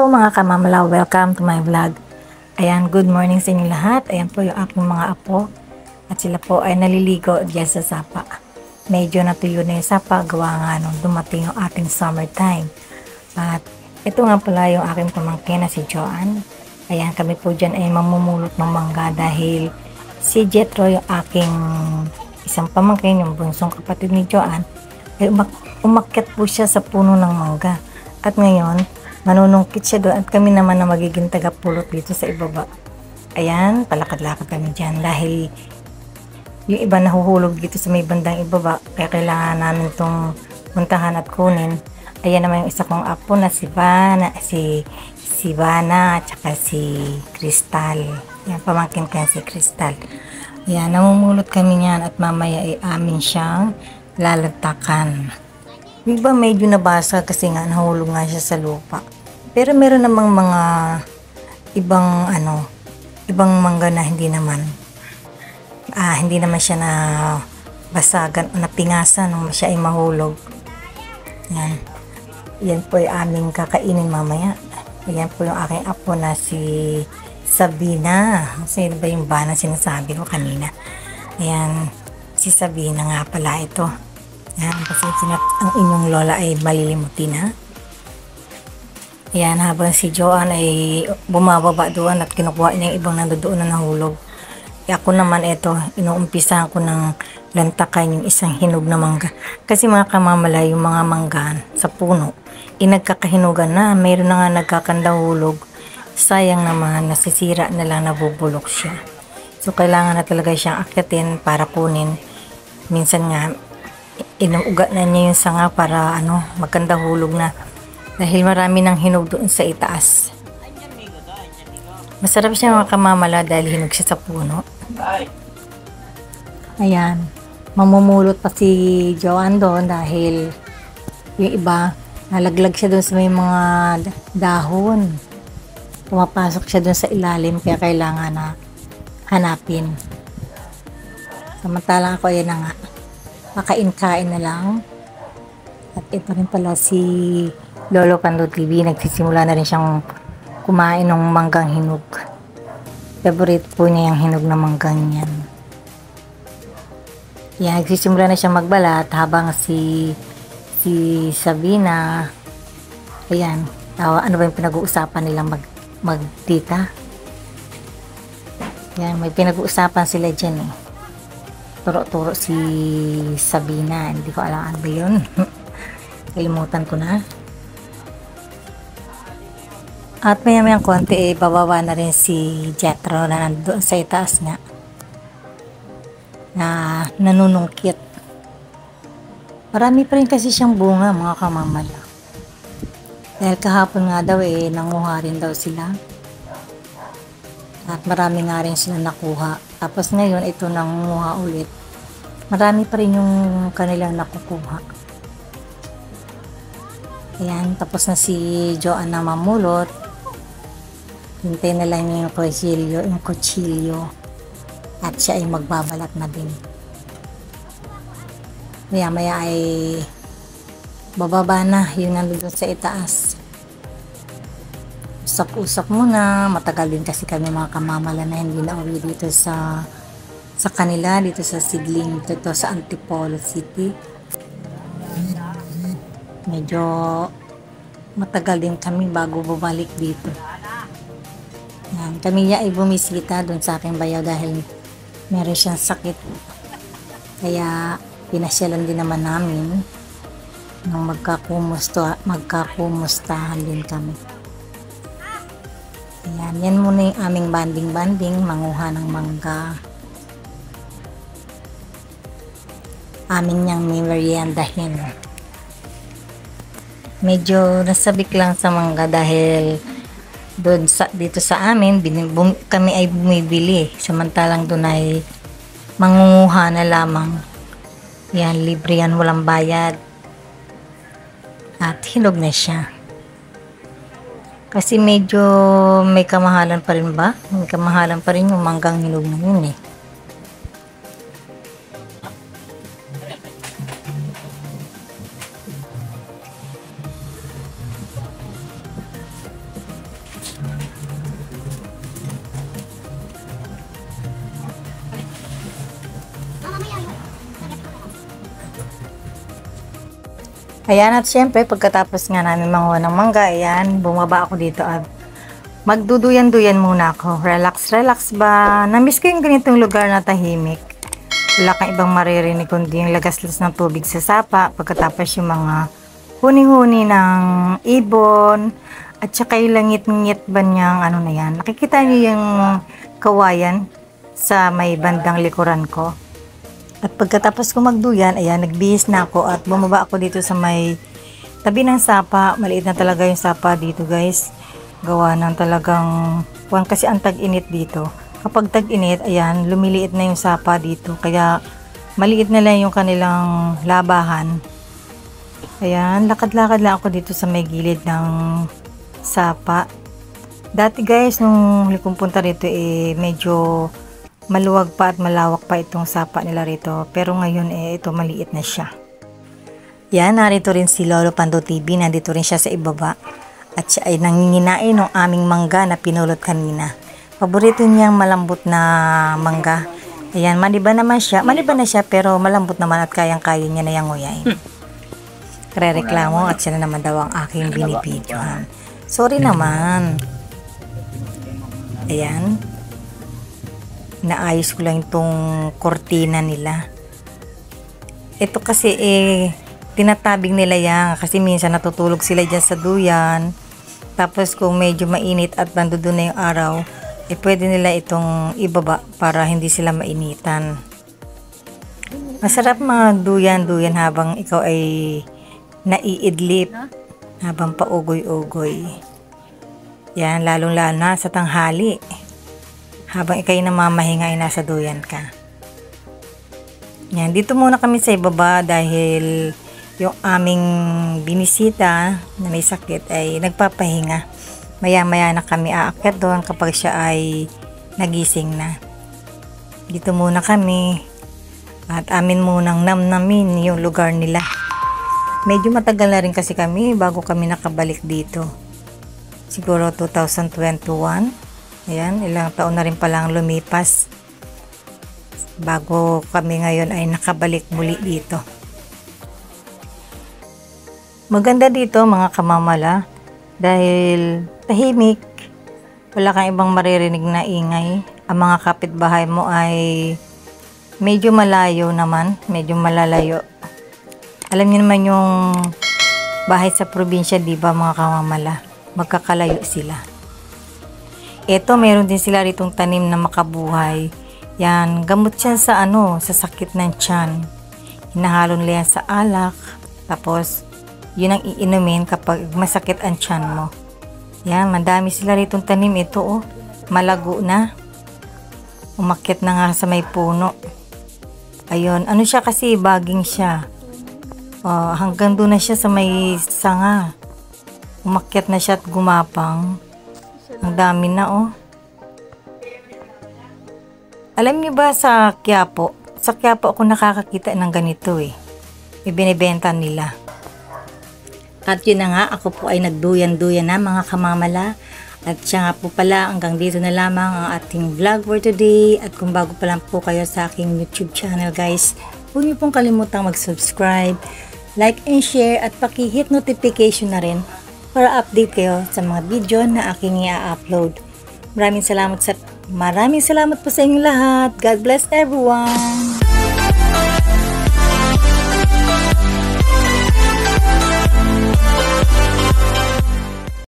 Hello mga kamamala, welcome to my vlog. Ayan, good morning sa inyo lahat. Ayan po yung aking mga apo. At sila po ay naliligo dyan sa sapa. Medyo natuyo na yung sapa, gawa nga nung dumating yung ating summertime. At ito nga pala yung aking pamangkin na si Joanne. Ayan, kami po dyan ay mamumulot ng mangga dahil si Jethro, yung aking isang pamangkin, yung bunsong kapatid ni Joanne, ay umakyat po siya sa puno ng mangga. At ngayon, manunungkit siya doon at kami naman na magiging tagapulot dito sa ibaba. Ayan, palakad-lakad kami dyan dahil yung iba nahuhulog dito sa may bandang ibaba, kaya kailangan namin itong puntahan at kunin. Ayan naman yung isa kong apo na si Vana at saka si Crystal. Ayan, pamangkin ko yan si Crystal. Ayan, namumulot kami niyan at mamaya ay amin siyang lalagtakan. Yung iba medyo nabasa kasi nga nahulog nga siya sa lupa. Pero meron namang mga ibang mangga na hindi naman siya na basagan o napingasan nung siya ay mahulog. Yan. Yan po yung aming kakainin mamaya. Yan po yung aking apo na si Sabina. Kasi ba yung ba na sinasabi ko kanina? Ayan, si Sabina nga pala ito. Yan, kasi ang inyong lola ay malilimutin ha. Ayan, habang si Joanne ay bumababa doon at kinukuha niya yung ibang nandoon na nahulog. Ako naman ito, inuumpisahan ko ng lantakan yung isang hinog na mangga. Kasi mga kamamala, yung mga mangga sa puno, nagkakahinugan na, mayroon na nga nagkakandahulog. Sayang naman, nasisira na lang, nabubulok siya. So, kailangan na talaga siyang akyatin para kunin. Minsan nga, inuugat na niya yung sanga para magkandahulog na. Dahil marami ng hinog doon sa itaas. Masarap siya mga kamamala dahil hinog siya sa puno. Ayan. Mamumulot pa si Joanne doon dahil yung iba, nalaglag siya doon sa may mga dahon. Pumapasok siya doon sa ilalim kaya kailangan na hanapin. Samantalang ako ayan na nga. Makain-kain na lang. At ito rin pala si Lolo Kando TV, nagsisimula na rin siyang kumain ng manggang hinog. Favorite po niya yung hinog na manggang yan. Yan, nagsisimula na siyang magbalat habang si Sabina, ayan, ano ba yung pinag-uusapan nilang magtita? Yan, may pinag-uusapan sila dyan eh. Turo-turo si Sabina, hindi ko alam ano ba yun. Kalimutan ko na. At maya-mayang konti bababa na rin si Jethro na nandoon sa itaas nga na nanunungkit. Marami pa rin kasi siyang bunga mga kamamala. Dahil kahapon nga daw nanguha rin daw sila. At marami nga rin sila nakuha. Tapos ngayon ito nanguha ulit. Marami pa rin yung kanilang nakukuha. Ayan, tapos na si Joanne na mamulot. Hintay na lang yung kutsilyo at siya ay magbabalat na din. Maya ay bababa na yung nandun sa itaas. Usap-usap muna, matagal din kasi kami mga kamamala na hindi na uwi dito sa kanila, dito sa Sidling, dito sa Antipolo City. Medyo matagal din kami bago bumalik dito. Yan, kami niya ay bumisita doon sa aking bayaw dahil meron siyang sakit. Kaya pinasyalan din naman namin nung magkakumustahan din kami. Ayan, yan muna yung aming banding-banding, manguha ng mangga. Amin niyang meriendahin. Medyo nasabik lang sa mangga dahil doon dito sa amin kami ay bumibili, samantalang doon ay mangunguha na lamang. Yan, libre yan, walang bayad. At hinog na siya. Kasi medyo may kamahalan pa rin ba? May kamahalan pa rin yung manggang hinog na yun eh. Ayan, at syempre, pagkatapos nga namin manguha ng mangga, ayan, bumaba ako dito at magduduyan-duyan muna ako. Relax, relax ba? Namiss ko yung ganitong lugar na tahimik. Wala kang ibang maririnig kundi yung lagaslas ng tubig sa sapa, pagkatapos yung mga huni-huni ng ibon, at saka yung langit-ngit ba niyang ano na yan. Nakikita niyo yung kawayan sa may bandang likuran ko. At pagkatapos ko magduyan, ayan, nagbihis na ako at bumaba ako dito sa may tabi ng sapa. Maliit na talaga yung sapa dito, guys. Gawa ng talagang, kasi ang tag-init dito. Kapag tag-init, ayan, lumiliit na yung sapa dito. Kaya maliit na lang yung kanilang labahan. Ayan, lakad-lakad lang ako dito sa may gilid ng sapa. Dati, guys, nung huli kong punta rito, medyo maluwag pa at malawak pa itong sapa nila rito. Pero ngayon, ito maliit na siya. Yan, narito rin si Lolo Pando TV. Nandito rin siya sa ibaba. At siya ay nanginginain ng aming mangga na pinulot kanina. Paborito niyang malambot na mangga. Ayan, maniba naman siya. Maniba na siya pero malambot naman at kayang-kaya niya na yung nguyain. Kare-reklamo at siya na naman daw ang aking binibidyohan. Sorry naman. Ayan. Naayos ko lang itong kortina nila. Ito kasi tinatabing nila yan kasi minsan natutulog sila dyan sa duyan. Tapos kung medyo mainit at nandoon na yung araw, pwede nila itong ibaba para hindi sila mainitan. Masarap mga duyan-duyan habang ikaw ay naiidlip, habang paugoy-ugoy. Yan, lalong-lalo na sa tanghali. Habang ikay namamahinga ay nasa duyan ka. Yan, dito muna kami sa ibaba dahil yung aming binisita na may sakit ay nagpapahinga. Maya-maya na kami aakyat doon kapag siya ay nagising na. Dito muna kami at amin munang namnamin yung lugar nila. Medyo matagal na rin kasi kami bago kami nakabalik dito. Siguro 2021. Ayan, ilang taon na rin palang lumipas bago kami ngayon ay nakabalik muli dito. Maganda dito mga kamamala dahil tahimik, wala kang ibang maririnig na ingay. Ang mga kapitbahay mo ay medyo malayo naman, medyo malalayo. Alam niyo naman yung bahay sa probinsya, di ba mga kamamala? Magkakalayo sila. Ito, meron din sila ritong tanim na makabuhay. Yan, gamot siya sa sa sakit ng tiyan. Hinahalo nila yan sa alak. Tapos, yun ang iinumin kapag masakit ang tiyan mo. Yan, madami sila ritong tanim. Ito, malago na. Umakyat na nga sa may puno. Ayun, ano siya kasi, baging siya. Hanggang doon na siya sa may sanga. Umakyat na siya at gumapang. Ang dami na Alam niyo ba sa Quiapo ako nakakakita ng ganito ibinibenta nila. At yun na nga, ako po ay nagduyan-duyan na mga kamamala. At siya nga po pala, hanggang dito na lamang ang ating vlog for today. At kung bago pa lang po kayo sa aking YouTube channel, guys, huwag niyo pong kalimutang mag-subscribe, like and share, at paki-hit notification na rin para update kayo sa mga video na aking i-upload. Maraming salamat po sa inyong lahat. God bless everyone!